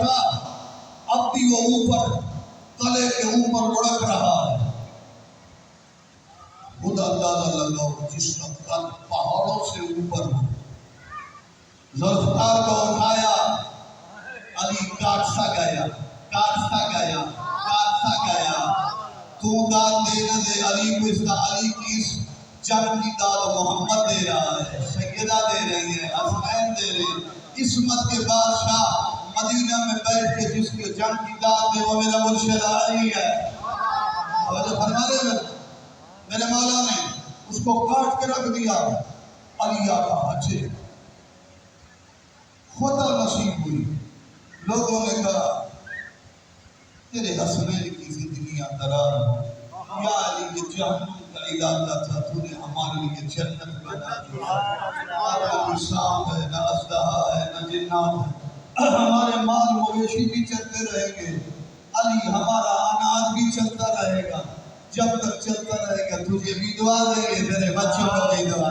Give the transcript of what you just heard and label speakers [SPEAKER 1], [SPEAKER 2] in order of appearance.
[SPEAKER 1] تھا اب بھی وہ اوپر تلے کے اوپر لڑک رہا ہے۔ خدا اندازہ لگاؤ جس کا قد پہاڑوں سے اوپر ہو، ذوالفقار کو اٹھایا، علی کاٹتا گیا کاٹتا گیا کاٹتا گیا، تو داد دے نہ دے علی کو، اس کا علی کی اس جنگ کی داد محمد دے رہا ہے، سیدہ دے رہی ہے، حسنین دے رہے ہیں۔ عصمت کے بادشاہ مدینہ میں بیٹھ کے جس کے جنگ کی داد دے وہ میرا مرشد علی ہے۔ اور جو فرما رہے ہیں میرے مولا نے اس کو کاٹ کے رکھ دیا، علی آقا اچھے خدا نصیب ہوئی۔ لوگوں نے کہا تیرے حسنین کی زندگیاں قرار ہو، یا علی یہ جہنم کا علاقہ تھا، تو نے ہمارے لیے جنت بنا دیا۔ نہ کوئی سانپ ہے، نہ اژدہا ہے، نہ جنات ہے، ہمارے مال مویشی بھی چلتے رہیں گے، علی ہمارا اناج بھی چلتا رہے گا، جب تک چلتا رہے گا تجھے بھی دعا دیں گے، تیرے بچوں کو بھی دعا۔